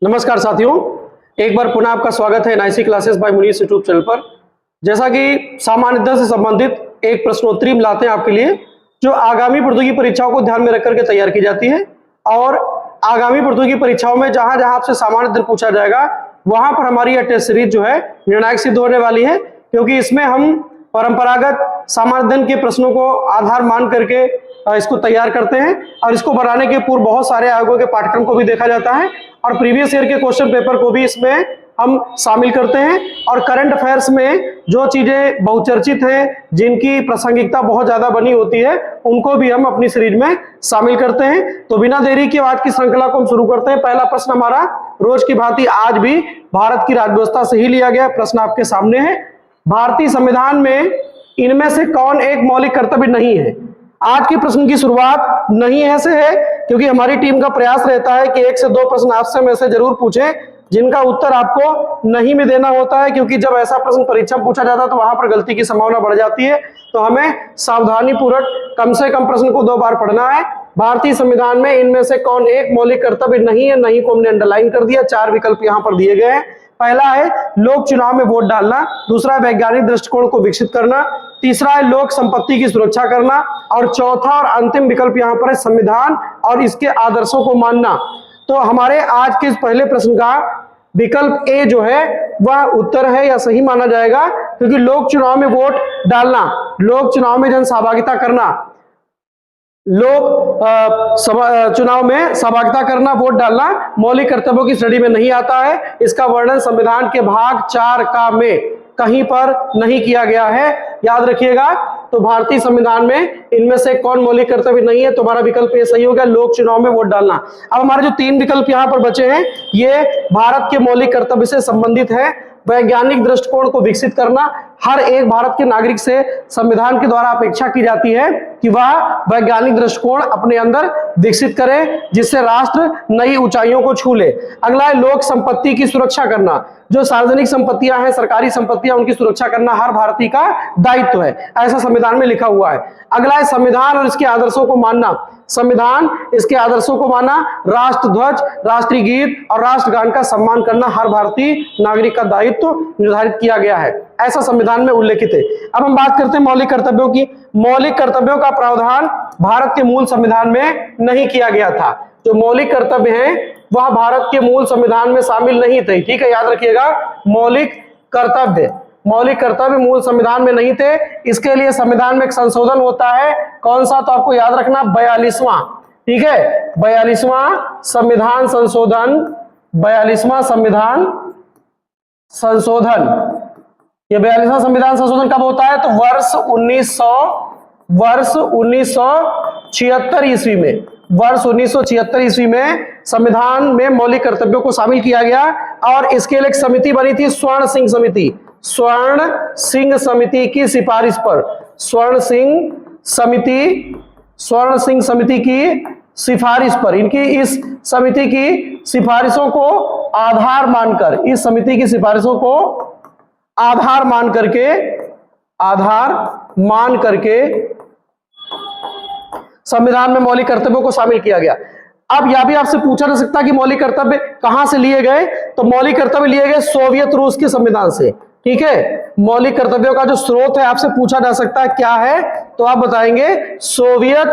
नमस्कार साथियों, एक बार पुनः आपका स्वागत है NIC classes by Munis YouTube channel पर। जैसा कि सामान्यतः से संबंधित एक प्रश्नोत्तरी हम लाते हैं आपके लिए, जो आगामी प्रतियोगी परीक्षाओं को ध्यान में रखकर के तैयार की जाती है। और आगामी प्रतियोगी परीक्षाओं में जहां जहां आपसे सामान्य अध्ययन पूछा जाएगा वहां पर हमारी यह टेस्ट सीरीज जो है निर्णायक सिद्ध होने वाली है, क्योंकि इसमें हम परंपरागत सामान्य अध्ययन के प्रश्नों को आधार मान करके इसको तैयार करते हैं। और इसको बनाने के पूर्व बहुत सारे आयोगों के पाठ्यक्रम को भी देखा जाता है और प्रीवियस ईयर के क्वेश्चन पेपर को भी इसमें हम शामिल करते हैं। और करंट अफेयर्स में जो चीजें बहुचर्चित हैं, जिनकी प्रासंगिकता बहुत ज्यादा बनी होती है, उनको भी हम अपनी सीरीज में शामिल करते हैं। तो बिना देरी के आज की श्रृंखला को हम शुरू करते हैं। पहला प्रश्न हमारा रोज की भांति आज भी भारत की राज्य व्यवस्था से ही लिया गया प्रश्न आपके सामने है। भारतीय संविधान में इनमें से कौन एक मौलिक कर्तव्य नहीं है? आज के प्रश्न की शुरुआत नहीं है से है, क्योंकि हमारी टीम का प्रयास रहता है कि 1 से 2 प्रश्न आपसे में से जरूर पूछें जिनका उत्तर आपको नहीं में देना होता है, क्योंकि जब ऐसा प्रश्न परीक्षा में पूछा जाता है तो वहां पर गलती की संभावना बढ़ जाती है। तो हमें सावधानी पूर्वक कम से कम प्रश्न को 2 बार पढ़ना है। भारतीय संविधान में इनमें से कौन एक मौलिक कर्तव्य नहीं है? नहीं को हमने अंडरलाइन कर दिया। 4 विकल्प यहाँ पर दिए गए हैं। पहला है लोक चुनाव में वोट डालना, दूसरा है वैज्ञानिक दृष्टिकोण को विकसित करना, तीसरा है लोक संपत्ति की सुरक्षा करना, और चौथा और अंतिम विकल्प यहाँ पर है संविधान और इसके आदर्शों को मानना। तो हमारे आज के इस पहले प्रश्न का विकल्प ए जो है वह उत्तर है या सही माना जाएगा, क्योंकि लोक चुनाव में वोट डालना, लोक चुनाव में जन सहभागिता करना, लोक चुनाव में सहभागिता करना, वोट डालना मौलिक कर्तव्यों की श्रेणी में नहीं आता है। इसका वर्णन संविधान के भाग 4 का में कहीं पर नहीं किया गया है, याद रखिएगा। तो भारतीय संविधान में इनमें से कौन मौलिक कर्तव्य नहीं है? तुम्हारा विकल्प ये सही हो गया, लोक चुनाव में वोट डालना। अब हमारे जो 3 विकल्प यहाँ पर बचे हैं ये भारत के मौलिक कर्तव्य से संबंधित है। वैज्ञानिक दृष्टिकोण को विकसित करना, हर एक भारत के नागरिक से संविधान के द्वारा अपेक्षा की जाती है कि वह वैज्ञानिक दृष्टिकोण अपने अंदर विकसित करे, जिससे राष्ट्र नई ऊंचाइयों को छू ले। अगला है लोक संपत्ति की सुरक्षा करना, जो सार्वजनिक संपत्तियां हैं, सरकारी संपत्तियां, उनकी सुरक्षा करना हर भारतीय का दायित्व है, ऐसा संविधान में लिखा हुआ है। अगला है संविधान और इसके आदर्शों को मानना, संविधान इसके आदर्शों को मानना, राष्ट्र ध्वज, राष्ट्रीय गीत और राष्ट्रगान का सम्मान करना हर भारतीय नागरिक का दायित्व निर्धारित किया गया है, ऐसा संविधान में उल्लेखित है। अब हम बात करते हैं मौलिक कर्तव्यों की। मौलिक कर्तव्यों का प्रावधान भारत के मूल संविधान में नहीं किया गया था। जो मौलिक कर्तव्य हैं वह भारत के मूल संविधान में शामिल नहीं थे, ठीक है, याद रखिएगा। मौलिक कर्तव्य मूल संविधान में नहीं थे। इसके लिए संविधान में एक संशोधन होता है, कौन सा? तो आपको याद रखना 42वां, ठीक है, 42वां संविधान संशोधन, 42वां संविधान संशोधन। ये 42वां संविधान संशोधन कब होता है? तो वर्ष 1976 ईस्वी में, वर्ष 1976 ईस्वी में संविधान में मौलिक कर्तव्यों को शामिल किया गया। और इसके लिए एक समिति बनी थी, स्वर्ण सिंह समिति, स्वर्ण सिंह समिति की सिफारिश पर, स्वर्ण सिंह समिति की सिफारिश पर, इनकी इस समिति की सिफारिशों को आधार मानकर, इस समिति की सिफारिशों को आधार मान करके संविधान में मौलिक कर्तव्यों को शामिल किया गया। अब यह भी आपसे पूछा जा सकता है कि मौलिक कर्तव्य कहां से लिए गए? तो मौलिक कर्तव्य लिए गए सोवियत रूस के संविधान से, ठीक है। मौलिक कर्तव्यों का जो स्रोत है आपसे पूछा जा सकता है क्या है, तो आप बताएंगे सोवियत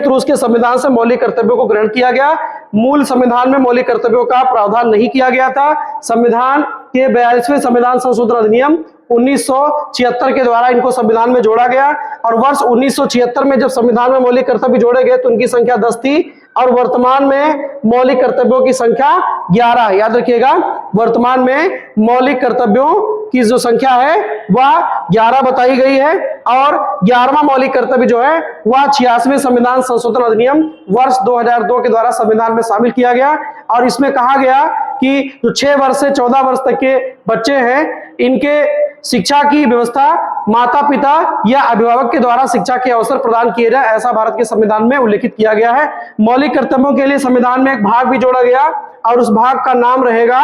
रूस के संविधान से मौलिक कर्तव्यों को ग्रहण किया गया। मूल संविधान में मौलिक कर्तव्यों का प्रावधान नहीं किया गया था। संविधान के 42वें संविधान संशोधन अधिनियम 1976 के द्वारा इनको संविधान में जोड़ा गया। और वर्ष 1976 में जब संविधान में मौलिक कर्तव्य जोड़े गए तो उनकी संख्या 10 थी, और वर्तमान में मौलिक कर्तव्यों की संख्या 11, याद रखिएगा। वर्तमान में मौलिक कर्तव्यों की जो संख्या है वह 11 बताई गई है। और 11वां मौलिक कर्तव्य जो है वह 86वें संविधान संशोधन अधिनियम वर्ष 2002 के द्वारा संविधान में शामिल किया गया। और इसमें कहा गया कि जो 6 वर्ष से 14 वर्ष तक के बच्चे हैं, इनके शिक्षा की व्यवस्था माता पिता या अभिभावक के द्वारा शिक्षा के अवसर प्रदान किए जाए, ऐसा भारत के संविधान में उल्लेखित किया गया है। मौलिक कर्तव्यों के लिए संविधान में एक भाग भी जोड़ा गया और उस भाग का नाम रहेगा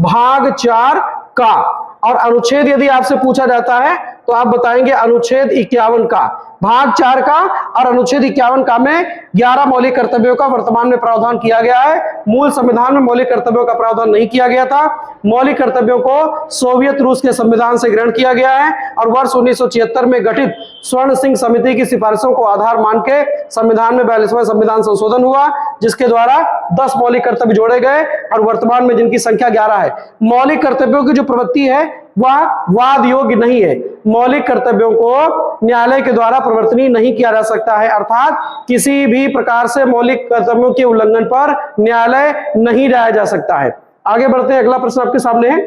भाग 4 का। और अनुच्छेद यदि आपसे पूछा जाता है तो आप बताएंगे अनुच्छेद 51 का, भाग 4 का और अनुच्छेद 51 का में 11 मौलिक कर्तव्यों का वर्तमान में प्रावधान किया गया है। मूल संविधान में मौलिक कर्तव्यों का प्रावधान नहीं किया गया था। मौलिक कर्तव्यों को सोवियत रूस के संविधान से ग्रहण किया गया है और वर्ष 1976 में गठित स्वर्ण सिंह समिति की सिफारिशों को आधार मान के संविधान में 42वां संविधान संशोधन हुआ, जिसके द्वारा 10 मौलिक कर्तव्य जोड़े गए और वर्तमान में जिनकी संख्या 11 है। मौलिक कर्तव्यों की जो प्रवृत्ति है वह वाद योग्य नहीं है। मौलिक कर्तव्यों को न्यायालय के द्वारा प्रवर्तनीय नहीं किया जा सकता है, अर्थात किसी भी प्रकार से मौलिक कर्तव्यों के उल्लंघन पर न्यायालय नहीं जाया जा सकता है। आगे बढ़ते हैं, अगला प्रश्न आपके सामने है,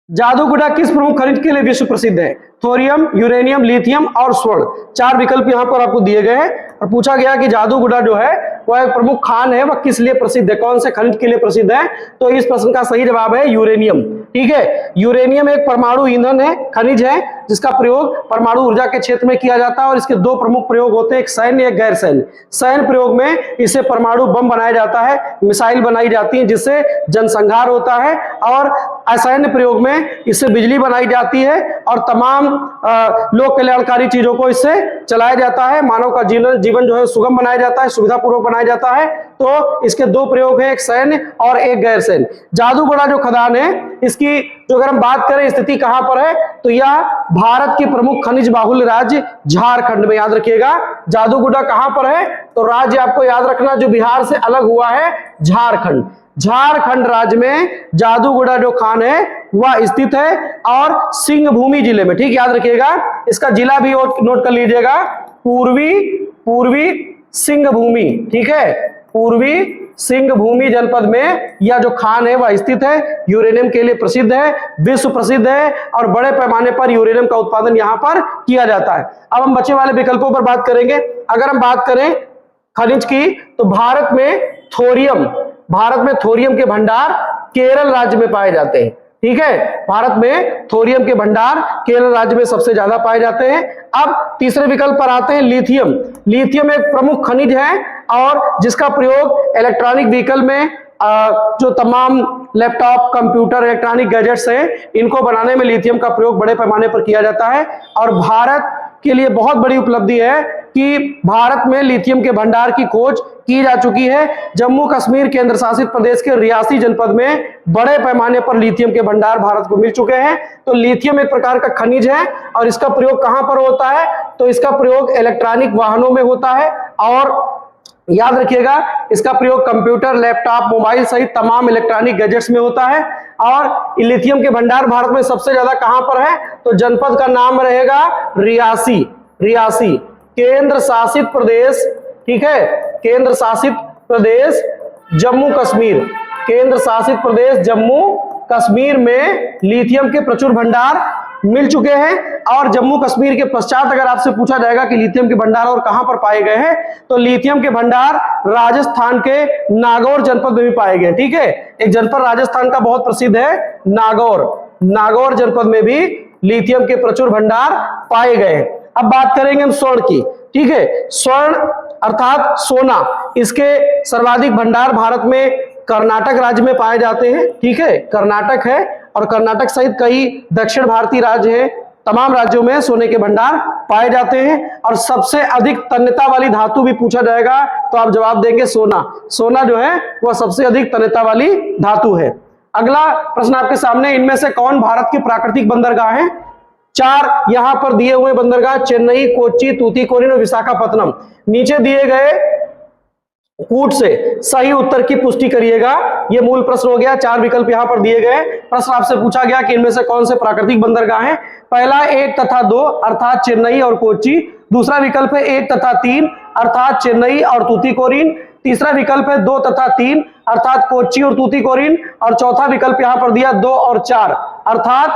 जादूगुड़ा किस प्रमुख खनिज के लिए विश्व प्रसिद्ध है? थोरियम, यूरेनियम, लिथियम और स्वर्ण। 4 विकल्प यहां पर आपको दिए गए हैं और पूछा गया कि जादूगुड़ा जो है वह एक प्रमुख खान है, वह किस लिए प्रसिद्ध है, कौन से खनिज के लिए प्रसिद्ध है? तो इस प्रश्न का सही जवाब है यूरेनियम। ठीक है, यूरेनियम एक परमाणु ईंधन है, खनिज है, जिसका प्रयोग परमाणु ऊर्जा के क्षेत्र में किया जाता है और इसके 2 प्रमुख प्रयोग होते हैं, एक सैन्य एक गैर सैन्य। सैन्य प्रयोग में इससे परमाणु बम बनाया जाता है, मिसाइल बनाई जाती है जिससे जनसंहार होता है, और असैन्य प्रयोग में इससे बिजली बनाई जाती है और तमाम लोक कल्याणकारी चीजों को इससे चलाया जाता है। मानव का जीवन जो है सुगम बनाया जाता है, सुविधापूर्वक बनाया जाता है। तो इसके 2 प्रयोग है, एक सैन्य और एक गैर सैन्य। जादूगुड़ा जो खदान है, इसकी जो अगर हम बात करें स्थिति कहां पर है, तो यह भारत की प्रमुख खनिज बाहुल्य राज्य झारखंड में, याद रखिएगा। जादूगुड़ा कहां पर है? तो राज्य आपको याद रखना जो बिहार से अलग हुआ है, झारखंड। झारखंड राज्य में जादूगुड़ा जो खान है वह स्थित है और सिंहभूमि जिले में, ठीक याद रखिएगा। इसका जिला भी नोट कर लीजिएगा, पूर्वी सिंहभूमि, ठीक है, पूर्वी सिंहभूमि जनपद में यह जो खान है वह स्थित है। यूरेनियम के लिए प्रसिद्ध है, विश्व प्रसिद्ध है और बड़े पैमाने पर यूरेनियम का उत्पादन यहां पर किया जाता है। अब हम बचे वाले विकल्पों पर बात करेंगे। अगर हम बात करें खनिज की, तो भारत में थोरियम के भंडार केरल राज्य में पाए जाते हैं। ठीक है, भारत में थोरियम के भंडार केरल राज्य में सबसे ज्यादा पाए जाते हैं। अब तीसरे विकल्प पर आते हैं, लिथियम। लिथियम एक प्रमुख खनिज है और जिसका प्रयोग इलेक्ट्रॉनिक व्हीकल में जो तमाम लैपटॉप, कंप्यूटर, इलेक्ट्रॉनिक गैजेट्स हैं, इनको बनाने में लिथियम का प्रयोग बड़े पैमाने पर किया जाता है। और भारत के लिए बहुत बड़ी उपलब्धि है कि भारत में लिथियम के भंडार की खोज की जा चुकी है। जम्मू कश्मीर केंद्र शासित प्रदेश के रियासी जनपद में बड़े पैमाने पर लिथियम के भंडार भारत को मिल चुके हैं। तो लिथियम एक प्रकार का खनिज है और इसका प्रयोग कहां पर होता है? तो इसका प्रयोग इलेक्ट्रॉनिक वाहनों में होता है और याद रखिएगा इसका प्रयोग कंप्यूटर, लैपटॉप, मोबाइल सहित तमाम इलेक्ट्रॉनिक गैजेट्स में होता है। और लिथियम के भंडार भारत में सबसे ज्यादा कहां पर है? तो जनपद का नाम रहेगा रियासी, केंद्र शासित प्रदेश, ठीक है, केंद्र शासित प्रदेश जम्मू कश्मीर, केंद्र शासित प्रदेश जम्मू कश्मीर में लिथियम के प्रचुर भंडार मिल चुके हैं। और जम्मू कश्मीर के पश्चात अगर आपसे पूछा जाएगा कि लिथियम के भंडार और कहां पर पाए गए हैं, तो लिथियम के भंडार राजस्थान के नागौर जनपद में भी पाए गए। ठीक है, एक जनपद राजस्थान का बहुत प्रसिद्ध है, नागौर जनपद में भी लिथियम के प्रचुर भंडार पाए गए। अब बात करेंगे हम स्वर्ण की। ठीक है, स्वर्ण अर्थात सोना, इसके सर्वाधिक भंडार भारत में कर्नाटक राज्य में पाए जाते हैं। ठीक है, कर्नाटक है और कर्नाटक सहित कई दक्षिण भारतीय राज्य हैं, तमाम राज्यों में सोने के भंडार पाए जाते हैं। और सबसे अधिक तन्यता वाली धातु भी पूछा जाएगा तो आप जवाब देंगे सोना जो है वह सबसे अधिक तन्यता वाली धातु है। अगला प्रश्न आपके सामने, इनमें से कौन भारत की प्राकृतिक बंदरगाह है? 4 यहां पर दिए हुए बंदरगाह, चेन्नई, कोच्चि, तूतीकोरिन और विशाखापत्तनम। नीचे दिए गए कूट से सही उत्तर की पुष्टि करिएगा। यह मूल प्रश्न हो गया। 4 विकल्प यहां पर दिए गए। प्रश्न आपसे पूछा गया कि इनमें से कौन से प्राकृतिक बंदरगाह हैं? पहला 1 तथा 2 अर्थात चेन्नई और कोच्चि। दूसरा विकल्प है 1 तथा 3 अर्थात चेन्नई और तूतीकोरिन। तीसरा विकल्प है 2 तथा 3 अर्थात कोच्चि और तूतीकोरिन। और चौथा विकल्प यहां पर दिया 2 और 4 अर्थात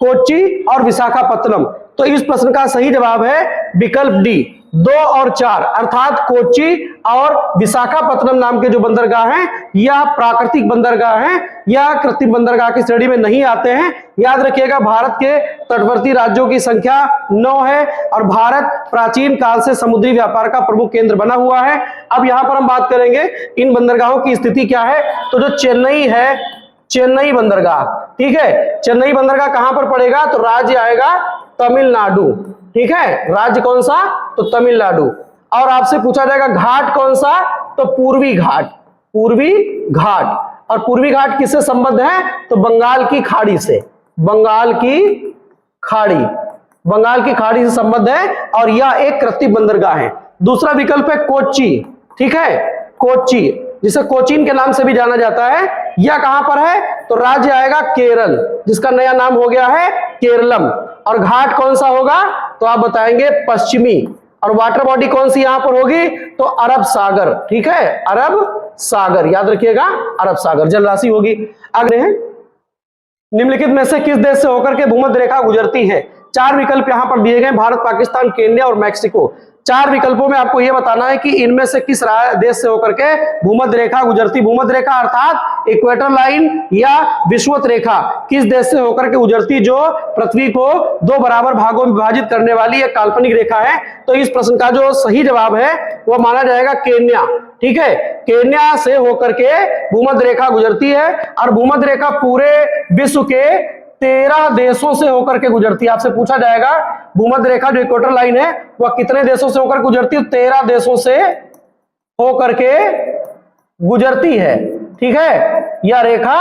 कोच्चि और विशाखापत्तनम। तो इस प्रश्न का सही जवाब है विकल्प डी, 2 और 4 अर्थात कोच्चि और विशाखापत्तनम नाम के जो बंदरगाह हैं यह प्राकृतिक बंदरगाह हैं, यह कृत्रिम बंदरगाह की श्रेणी में नहीं आते हैं। याद रखिएगा भारत के तटवर्ती राज्यों की संख्या 9 है और भारत प्राचीन काल से समुद्री व्यापार का प्रमुख केंद्र बना हुआ है। अब यहां पर हम बात करेंगे इन बंदरगाहों की स्थिति क्या है। तो जो चेन्नई है, चेन्नई बंदरगाह, ठीक है, चेन्नई बंदरगाह कहां पर पड़ेगा? तो राज्य आएगा तमिलनाडु। ठीक है, राज्य कौन सा? तो तमिलनाडु। और आपसे पूछा जाएगा घाट कौन सा? तो पूर्वी घाट। पूर्वी घाट। और पूर्वी घाट किससे संबद्ध है? तो बंगाल की खाड़ी से। बंगाल की खाड़ी, बंगाल की खाड़ी से संबद्ध है और यह एक कृत्रिम बंदरगाह है। दूसरा विकल्प है कोच्चि। ठीक है, कोच्चि, जिसे कोचीन के नाम से भी जाना जाता है। यह कहां पर है? तो राज्य आएगा केरल, जिसका नया नाम हो गया है केरलम। और घाट कौन सा होगा? तो आप बताएंगे पश्चिमी। और वाटर बॉडी कौन सी यहां पर होगी? तो अरब सागर। ठीक है, अरब सागर, याद रखिएगा, अरब सागर जलराशि होगी। अगले हैं, निम्नलिखित में से किस देश से होकर के भूमध्य रेखा गुजरती है? चार विकल्प यहां पर दिए गए, भारत, पाकिस्तान, केन्या और मैक्सिको। चार विकल्पों में आपको यह बताना है कि इनमें से किस देश से होकर के भूमध्य रेखा गुजरती। भूमध्य रेखा अर्थात इक्वेटर लाइन या विषुवत रेखा किस देश से होकर के गुजरती, जो पृथ्वी को दो बराबर भागों में विभाजित करने वाली एक काल्पनिक रेखा है। तो इस प्रश्न का जो सही जवाब है वह माना जाएगा केन्या। ठीक है, केन्या से होकर के भूमध्य रेखा गुजरती है और भूमध्य रेखा पूरे विश्व के 13 देशों से होकर के गुजरती है। आपसे पूछा जाएगा भूमध्य रेखा जो इक्वेटर लाइन है वह कितने देशों से होकर गुजरती है? 13 देशों से होकर के गुजरती है। ठीक है, यह रेखा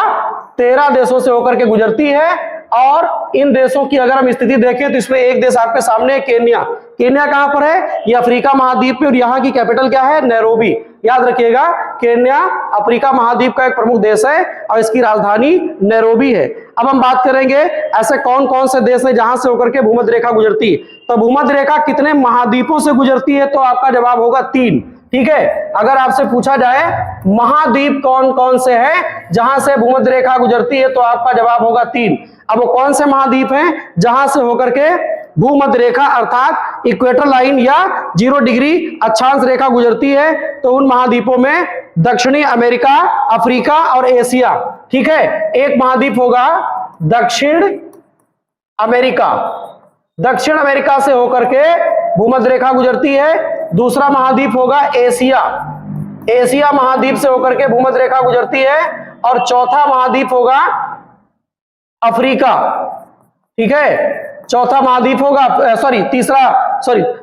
13 देशों से होकर के गुजरती है। और इन देशों की अगर हम स्थिति देखें तो इसमें एक देश आपके सामने है केन्या। केन्या कहां पर है? ये अफ्रीका महाद्वीप में और यहाँ की कैपिटल क्या है? नैरोबी। याद रखिएगा, केन्या अफ्रीका महाद्वीप का एक प्रमुख देश है और इसकी राजधानी नैरोबी है। अब हम बात करेंगे ऐसे कौन कौन से देश हैं जहां से होकर के भूमध्य रेखा गुजरती है। तो भूमध्य रेखा कितने महाद्वीपों से गुजरती है? तो आपका जवाब होगा 3। ठीक है, अगर आपसे पूछा जाए महाद्वीप कौन कौन से हैं जहां से भूमध्य रेखा गुजरती है, तो आपका जवाब होगा 3। अब वो कौन से महाद्वीप हैं जहां से होकर के भूमध्य रेखा अर्थात इक्वेटर लाइन या 0 डिग्री अक्षांश रेखा गुजरती है? तो उन महाद्वीपों में दक्षिणी अमेरिका, अफ्रीका और एशिया। ठीक है, एक महाद्वीप होगा दक्षिण अमेरिका। दक्षिण अमेरिका से होकर के भूमध्य रेखा गुजरती है। दूसरा महाद्वीप होगा एशिया। एशिया महाद्वीप से होकर के भूमध्य रेखा गुजरती है। और चौथा महाद्वीप होगा अफ्रीका। ठीक है, चौथा महाद्वीप होगा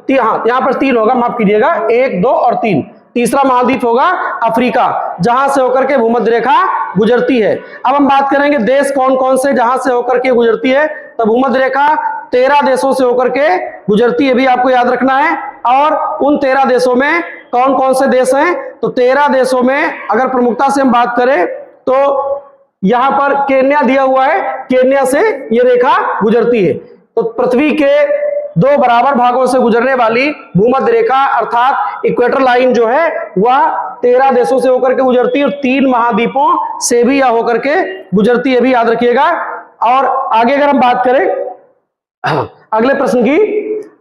यहां पर 3 होगा, माफ कीजिएगा, 1, 2 और 3। तीसरा महाद्वीप होगा अफ्रीका, जहां से होकर के भूमध्य रेखा गुजरती है। अब हम बात करेंगे देश कौन कौन से जहां से होकर के गुजरती है। तो भूमध्य रेखा 13 देशों से होकर के गुजरती है, भी आपको याद रखना है। और उन 13 देशों में कौन कौन से देश हैं? तो 13 देशों में अगर प्रमुखता से हम बात करें तो यहां पर केन्या दिया हुआ है, केन्या से ये रेखा गुजरती है। तो पृथ्वी के 2 बराबर भागों से गुजरने वाली भूमध्य रेखा अर्थात इक्वेटर लाइन जो है वह 13 देशों से होकर के गुजरती है और 3 महाद्वीपों से भी यह होकर के गुजरती है, भी याद रखिएगा। और आगे अगर हम बात करें अगले प्रश्न की,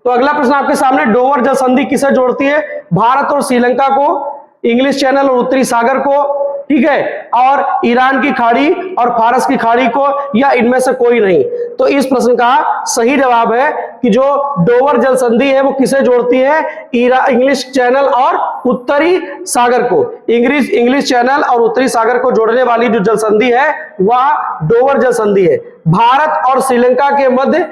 तो अगला प्रश्न आपके सामने, डोवर जल संधि किसे जोड़ती है? भारत और श्रीलंका को, इंग्लिश चैनल और उत्तरी सागर को, ठीक है, और ईरान की खाड़ी और फारस की खाड़ी को, या इनमें से कोई नहीं। तो इस प्रश्न का सही जवाब है कि जो डोवर जल संधि है वो किसे जोड़ती है? इंग्लिश चैनल और उत्तरी सागर को। इंग्लिश चैनल और उत्तरी सागर को जोड़ने वाली जो जल संधि है वह डोवर जल संधि है। भारत और श्रीलंका के मध्य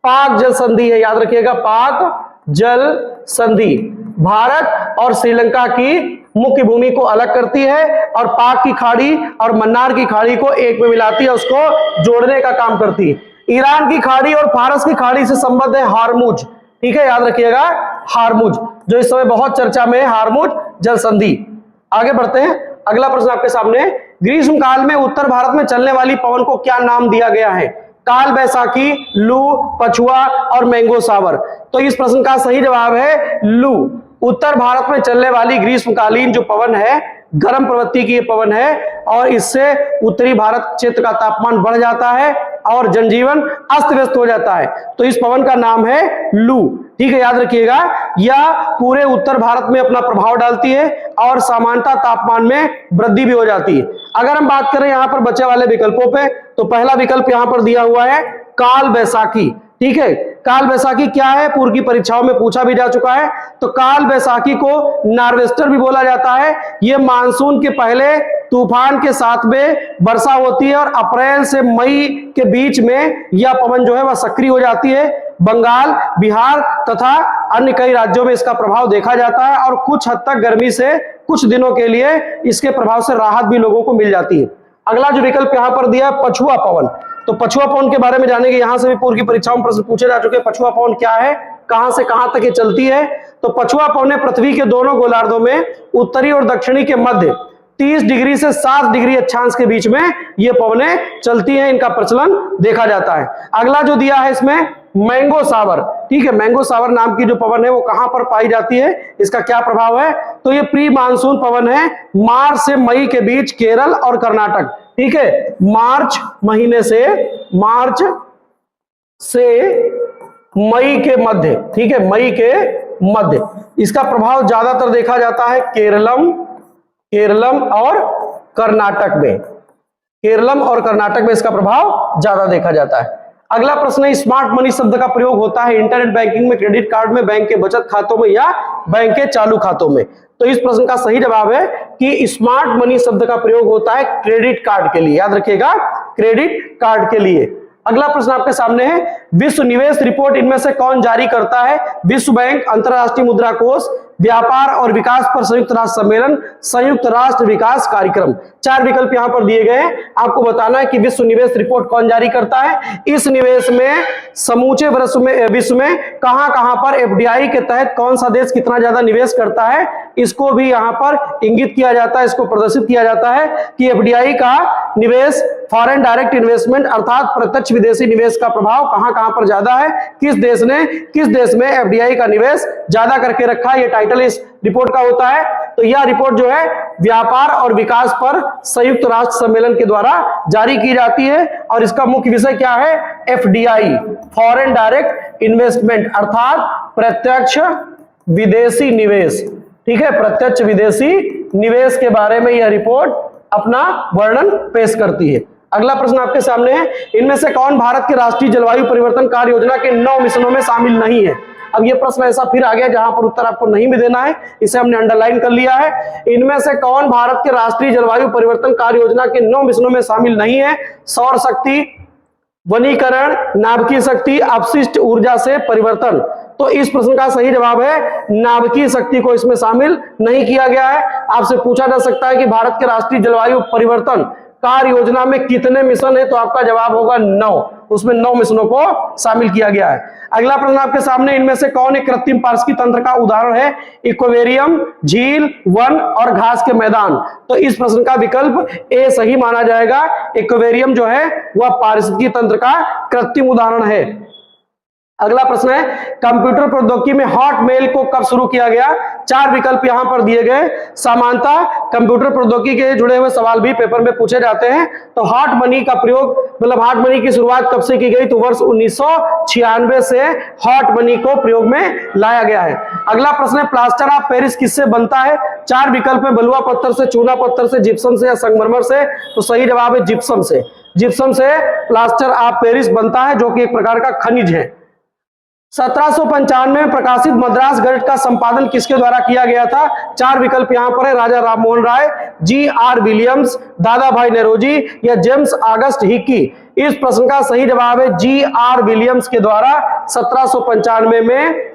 पाक जल संधि है, याद रखिएगा, पाक जल संधि भारत और श्रीलंका की मुख्य भूमि को अलग करती है और पाक की खाड़ी और मन्नार की खाड़ी को एक में मिलाती है, उसको जोड़ने का काम करती है। ईरान की खाड़ी और फारस की खाड़ी से संबद्ध है हारमुज। ठीक है, याद रखिएगा, हारमुज जो इस समय बहुत चर्चा में है, हारमुज जल संधि। आगे बढ़ते हैं, अगला प्रश्न आपके सामने, ग्रीष्म काल में उत्तर भारत में चलने वाली पवन को क्या नाम दिया गया है? काल बैसाखी, लू, पछुआ और मैंगो सावर। तो इस प्रश्न का सही जवाब है लू। उत्तर भारत में चलने वाली ग्रीष्मकालीन जो पवन है, गर्म प्रवृत्ति की पवन है और इससे उत्तरी भारत क्षेत्र का तापमान बढ़ जाता है और जनजीवन अस्त व्यस्त हो जाता है। तो इस पवन का नाम है लू। ठीक है, याद रखिएगा, यह पूरे उत्तर भारत में अपना प्रभाव डालती है और सामान्यतः तापमान में वृद्धि भी हो जाती है। अगर हम बात करें यहाँ पर बचे वाले विकल्पों पे, तो पहला विकल्प यहाँ पर दिया हुआ है काल बैसाखी। ठीक है। काल बैसाखी क्या है, पूर्व की परीक्षाओं में पूछा भी जा चुका है। तो काल बैसाखी को नार्वेस्टर भी बोला जाता है। यह मानसून के पहले तूफान के साथ में वर्षा होती है और अप्रैल से मई के बीच में यह पवन जो है वह सक्रिय हो जाती है। बंगाल, बिहार तथा अन्य कई राज्यों में इसका प्रभाव देखा जाता है और कुछ हद तक गर्मी से कुछ दिनों के लिए इसके प्रभाव से राहत भी लोगों को मिल जाती है। अगला जो विकल्प यहां पर दिया है पछुआ पवन, तो पछुआ पवन के बारे में जानेंगे। यहां से भी पूर्व की परीक्षाओं में प्रश्न पूछे जा चुके हैं। पछुआ पवन क्या है, कहां से कहां तक ये चलती है? तो पछुआ पवन पृथ्वी के दोनों गोलार्धों में उत्तरी और दक्षिणी के मध्य 30 डिग्री से 7 डिग्री अक्षांश के बीच में ये पवनें चलती हैं, इनका प्रचलन देखा जाता है। अगला जो दिया है इसमें मैंगो सावर, ठीक है। मैंगो सावर नाम की जो पवन है वो कहां पर पाई जाती है, इसका क्या प्रभाव है? तो ये प्री मानसून पवन है, मार्च से मई के बीच केरल और कर्नाटक, ठीक है। मार्च महीने से मई के मध्य, ठीक है, मई के मध्य इसका प्रभाव ज्यादातर देखा जाता है केरलम और कर्नाटक में। केरलम और कर्नाटक में इसका प्रभाव ज्यादा देखा जाता है। अगला प्रश्न है स्मार्ट मनी शब्द का प्रयोग होता है इंटरनेट बैंकिंग में, क्रेडिट कार्ड में, बैंक के बचत खातों में या बैंक के चालू खातों में? तो इस प्रश्न का सही जवाब है कि स्मार्ट मनी शब्द का प्रयोग होता है क्रेडिट कार्ड के लिए। याद रखिएगा, क्रेडिट कार्ड के लिए। अगला प्रश्न आपके सामने है विश्व निवेश रिपोर्ट इनमें से कौन जारी करता है? विश्व बैंक, अंतरराष्ट्रीय मुद्रा कोष, व्यापार और विकास पर संयुक्त राष्ट्र सम्मेलन, संयुक्त राष्ट्र विकास कार्यक्रम। 4 विकल्प यहां पर दिए गए हैं। आपको बताना है कि विश्व निवेश रिपोर्ट कौन जारी करता है। इस निवेश में समूचे विश्व में कहां कहां पर एफडीआई के तहत कौन सा देश कितना ज्यादा निवेश करता है, इसको भी यहां पर इंगित किया जाता है, इसको प्रदर्शित किया जाता है कि एफडीआई का निवेश, फॉरेन डायरेक्ट इन्वेस्टमेंट अर्थात प्रत्यक्ष विदेशी निवेश का प्रभाव कहां कहां पर ज्यादा है, किस देश में एफडीआई का निवेश ज्यादा करके रखा है, ये टाइटल इस रिपोर्ट का होता है। तो यह रिपोर्ट जो है व्यापार और विकास पर संयुक्त राष्ट्र सम्मेलन के द्वारा जारी की जाती है और इसका मुख्य विषय क्या है? एफडीआई, फॉरेन डायरेक्ट इन्वेस्टमेंट अर्थात प्रत्यक्ष विदेशी निवेश, ठीक है। प्रत्यक्ष विदेशी निवेश के बारे में यह रिपोर्ट अपना वर्णन पेश करती है। अगला प्रश्न आपके सामने है इनमें से कौन भारत के राष्ट्रीय जलवायु परिवर्तन कार्य योजना के 9 मिशनों में शामिल नहीं है? अब ये प्रश्न ऐसा फिर आ गया जहां पर उत्तर आपको नहीं भी देना है, इसे हमने अंडरलाइन कर लिया है। इनमें से कौन भारत के राष्ट्रीय जलवायु परिवर्तन कार्य योजना के 9 मिशनों में शामिल नहीं है? सौर शक्ति, वनीकरण, नाभिकीय शक्ति, अपशिष्ट ऊर्जा से परिवर्तन। तो इस प्रश्न का सही जवाब है नाभिकीय शक्ति को इसमें शामिल नहीं किया गया है। आपसे पूछा जा सकता है कि भारत के राष्ट्रीय जलवायु परिवर्तन कार्य योजना में कितने मिशन है, तो आपका जवाब होगा 9, उसमें 9 मिशनों को शामिल किया गया है। अगला प्रश्न आपके सामने इनमें से कौन एक कृत्रिम पारिस्थितिकी तंत्र का उदाहरण है? इक्वेरियम, झील, वन और घास के मैदान। तो इस प्रश्न का विकल्प ए सही माना जाएगा। इक्वेरियम जो है वह पारिस्थितिकी तंत्र का कृत्रिम उदाहरण है। अगला प्रश्न है कंप्यूटर प्रौद्योगिकी में हॉटमेल को कब शुरू किया गया? 4 विकल्प यहां पर दिए गए। सामान्यतः कंप्यूटर प्रौद्योगिकी के जुड़े हुए सवाल भी पेपर में पूछे जाते हैं। तो हॉट मनी का प्रयोग, मतलब हॉट मनी की शुरुआत कब से की गई? तो वर्ष 1996 से हॉट मनी को प्रयोग में लाया गया है। अगला प्रश्न है प्लास्टर ऑफ पेरिस किससे बनता है? 4 विकल्प में बलुआ पत्थर से, चूना पत्थर से, जिप्सम से या संगमरमर से। तो सही जवाब है जिप्सम से। जिप्सम से प्लास्टर ऑफ पेरिस बनता है जो कि एक प्रकार का खनिज है। 1795 में प्रकाशित मद्रास गजट का संपादन किसके द्वारा किया गया था? 4 विकल्प यहां पर है। राजा राममोहन राय, जी.आर. विलियम्स, दादा भाई नौरोजी या जेम्स ऑगस्ट हिकी। इस प्रश्न का सही जवाब है जी.आर. विलियम्स के द्वारा 1795 में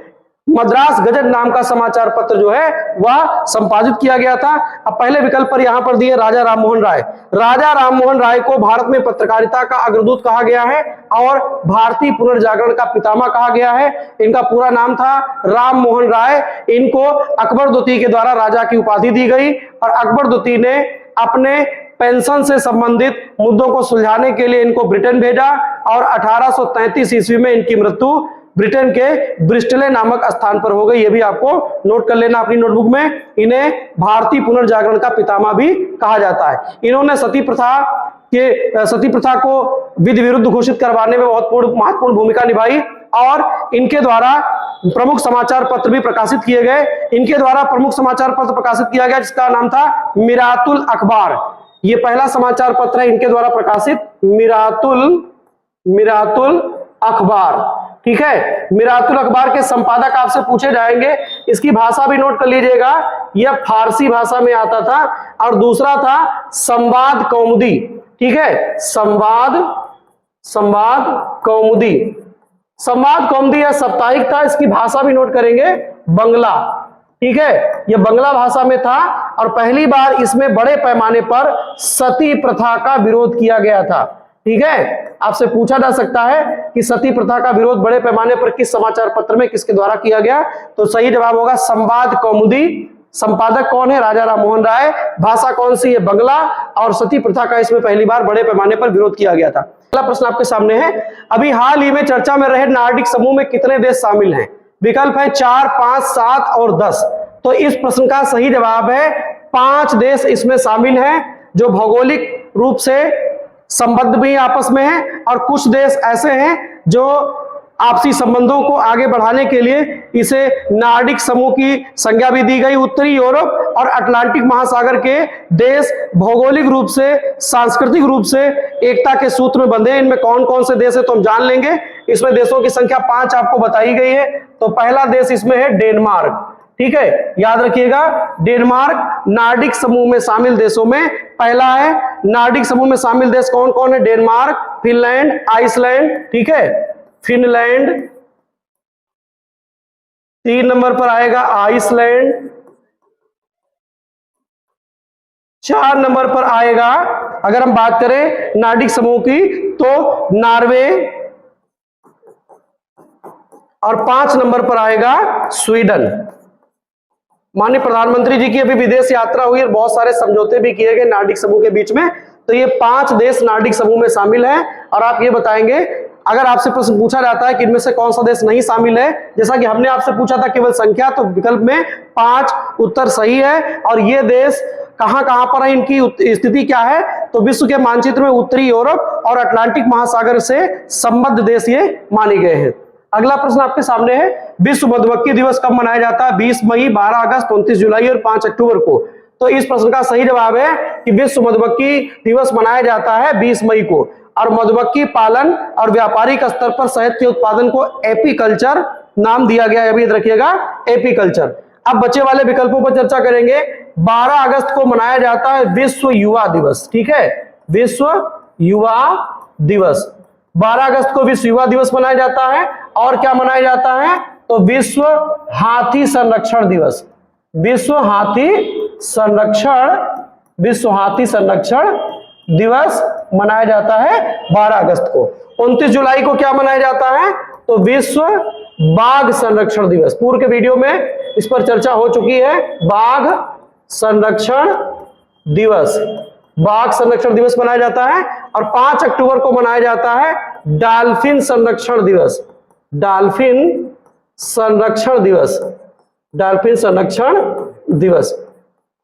मद्रास गजट नाम का समाचार पत्र जो है वह संपादित किया गया था। अब पहले विकल्प पर यहां पर दिए राजा राममोहन राय। राजा राममोहन राय को भारत में पत्रकारिता का अग्रदूत कहा गया है और भारतीय पुनर्जागरण का पितामह कहा गया है। इनका पूरा नाम था राममोहन राय। इनको अकबर द्वितीय के द्वारा राजा की उपाधि दी गई और अकबर द्वितीय ने अपने पेंशन से संबंधित मुद्दों को सुलझाने के लिए इनको ब्रिटेन भेजा और 1833 ईस्वी में इनकी मृत्यु ब्रिटेन के ब्रिस्टले नामक स्थान पर हो गई। ये भी आपको नोट कर लेना अपनी नोटबुक में। इन्हें भारतीय पुनर्जागरण का पितामह भी कहा जाता है। इन्होंने सती प्रथा को विधि विरुद्ध घोषित करवाने में बहुत महत्वपूर्ण भूमिका निभाई और इनके द्वारा प्रमुख समाचार पत्र भी प्रकाशित किए गए। इनके द्वारा प्रमुख समाचार पत्र प्रकाशित किया गया जिसका नाम था मिरातुल अखबार। ये पहला समाचार पत्र है इनके द्वारा प्रकाशित, मिरातुल अखबार। ठीक है। मिरातुल अखबार के संपादक आपसे पूछे जाएंगे। इसकी भाषा भी नोट कर लीजिएगा, यह फारसी भाषा में आता था। और दूसरा था संवाद कौमुदी, ठीक है, संवाद कौमुदी। संवाद कौमुदी यह साप्ताहिक था। इसकी भाषा भी नोट करेंगे, बंगला, ठीक है, यह बंगला भाषा में था। और पहली बार इसमें बड़े पैमाने पर सती प्रथा का विरोध किया गया था, ठीक है। आपसे पूछा जा सकता है कि सती प्रथा का विरोध बड़े पैमाने पर किस समाचार पत्र में किसके द्वारा किया गया, तो सही जवाब होगा संवाद कौमुदी। संपादक कौन है? राजा राम मोहन राय। भाषा कौन सी है? बंगला। और सती प्रथा का इसमें पहली बार बड़े पैमाने पर विरोध किया गया था। अगला प्रश्न आपके सामने है, अभी हाल ही में चर्चा में रहे नार्डिक समूह में कितने देश शामिल हैं? विकल्प है 4, 5, 7 और 10। तो इस प्रश्न का सही जवाब है 5 देश इसमें शामिल हैं, जो भौगोलिक रूप से संबद्ध भी आपस में हैं। और कुछ देश ऐसे हैं जो आपसी संबंधों को आगे बढ़ाने के लिए इसे नार्डिक समूह की संज्ञा भी दी गई। उत्तरी यूरोप और अटलांटिक महासागर के देश भौगोलिक रूप से, सांस्कृतिक रूप से एकता के सूत्र में बंधे। इनमें कौन कौन से देश है तो हम जान लेंगे। इसमें देशों की संख्या 5 आपको बताई गई है। तो पहला देश इसमें है डेनमार्क, ठीक है, याद रखिएगा, डेनमार्क नार्डिक समूह में शामिल देशों में पहला है। नार्डिक समूह में शामिल देश कौन कौन है? डेनमार्क, फिनलैंड, आइसलैंड, ठीक है, फिनलैंड। 3 नंबर पर आएगा आइसलैंड। 4 नंबर पर आएगा, अगर हम बात करें नार्डिक समूह की, तो नॉर्वे। और 5 नंबर पर आएगा स्वीडन। माननीय प्रधानमंत्री जी की अभी विदेश यात्रा हुई और बहुत सारे समझौते भी किए गए नार्डिक समूह के बीच में। तो ये 5 देश नार्डिक समूह में शामिल हैं। और आप ये बताएंगे, अगर आपसे प्रश्न पूछा जाता है कि इनमें से कौन सा देश नहीं शामिल है, जैसा कि हमने आपसे पूछा था केवल संख्या, तो विकल्प में 5 उत्तर सही है। और ये देश कहां कहां पर है, इनकी स्थिति क्या है, तो विश्व के मानचित्र में उत्तरी यूरोप और अटलांटिक महासागर से संबद्ध देश ये माने गए हैं। अगला प्रश्न आपके सामने है, विश्व मधुमक्खी दिवस कब मनाया जाता है? 20 मई, 12 अगस्त, 29 जुलाई और 5 अक्टूबर को। तो इस प्रश्न का सही जवाब है कि विश्व मधुमक्खी दिवस मनाया जाता है 20 मई को। और मधुमक्खी पालन और व्यापारिक स्तर पर शहद के उत्पादन को एपीकल्चर नाम दिया गया है, अभी याद रखिएगा, एपीकल्चर। अब बचे वाले विकल्पों पर चर्चा करेंगे। 12 अगस्त को मनाया जाता है विश्व युवा दिवस, ठीक है, विश्व युवा दिवस। 12 अगस्त को विश्व युवा दिवस मनाया जाता है। और क्या मनाया जाता है? तो विश्व हाथी संरक्षण दिवस, विश्व हाथी संरक्षण दिवस मनाया जाता है 12 अगस्त को। 29 जुलाई को क्या मनाया जाता है? तो विश्व बाघ संरक्षण दिवस। पूर्व के वीडियो में इस पर चर्चा हो चुकी है। बाघ संरक्षण दिवस, बाघ संरक्षण दिवस मनाया जाता है। और 5 अक्टूबर को मनाया जाता है डॉल्फिन संरक्षण दिवस, डॉल्फिन संरक्षण दिवस, डॉल्फिन संरक्षण दिवस।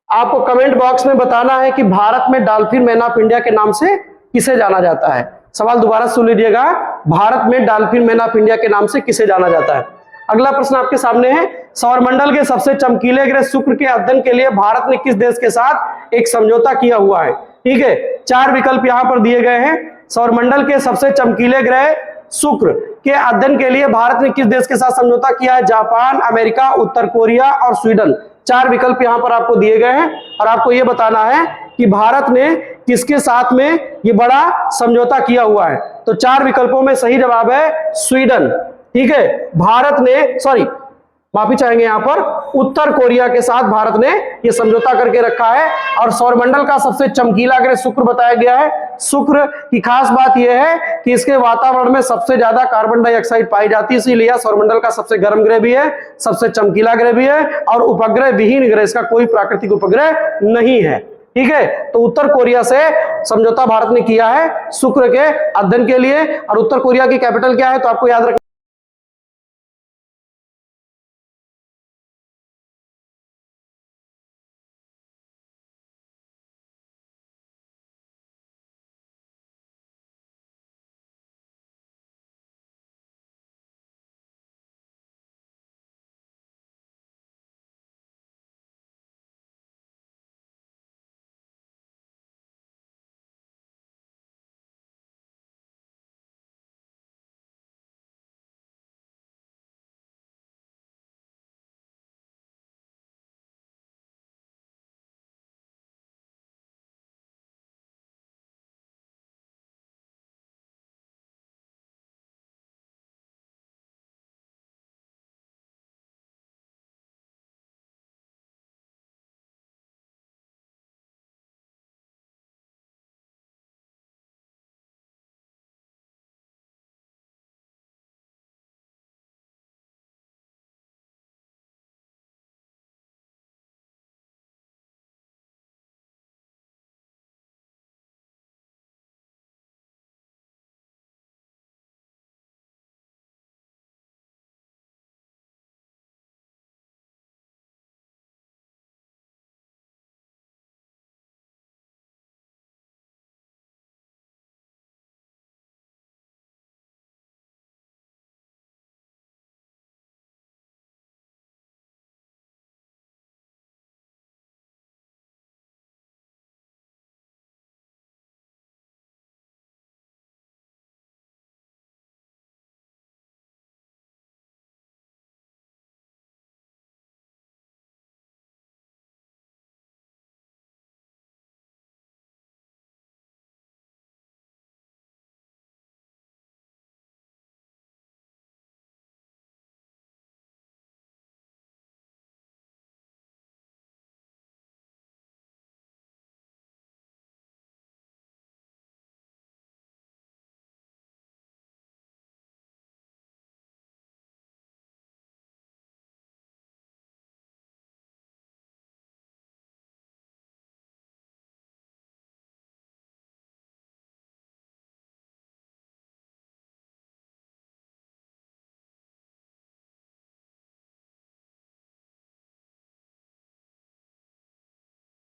आपको कमेंट बॉक्स में बताना है कि भारत में डॉल्फिन मैन ऑफ इंडिया के नाम से किसे जाना जाता है। सवाल दोबारा सुन लीजिएगा, भारत में डॉल्फिन मैन ऑफ इंडिया के नाम से किसे जाना जाता है। अगला प्रश्न आपके सामने है, सौरमंडल के सबसे चमकीले ग्रह शुक्र के अध्ययन के लिए भारत ने किस देश के साथ एक समझौता किया हुआ है? ठीक है, 4 विकल्प यहां पर दिए गए हैं। सौरमंडल के सबसे चमकीले ग्रह शुक्र के अध्ययन के लिए भारत ने किस देश के साथ समझौता किया है? जापान, अमेरिका, उत्तर कोरिया और स्वीडन। 4 विकल्प यहां पर आपको दिए गए हैं और आपको यह बताना है कि भारत ने किसके साथ में ये बड़ा समझौता किया हुआ है। तो 4 विकल्पों में सही जवाब है स्वीडन, ठीक है। भारत ने माफी चाहेंगे यहां पर, उत्तर कोरिया के साथ भारत ने यह समझौता करके रखा है। और सौरमंडल का सबसे चमकीला ग्रह शुक्र बताया गया है। शुक्र की खास बात यह है कि इसके वातावरण में सबसे ज्यादा कार्बन डाइऑक्साइड पाई जाती है, इसीलिए सौरमंडल का सबसे गर्म ग्रह भी है, सबसे चमकीला ग्रह भी है और उपग्रह विहीन ग्रह, इसका कोई प्राकृतिक उपग्रह नहीं है, ठीक है। तो उत्तर कोरिया से समझौता भारत ने किया है शुक्र के अध्ययन के लिए। और उत्तर कोरिया की कैपिटल क्या है? तो आपको याद रखना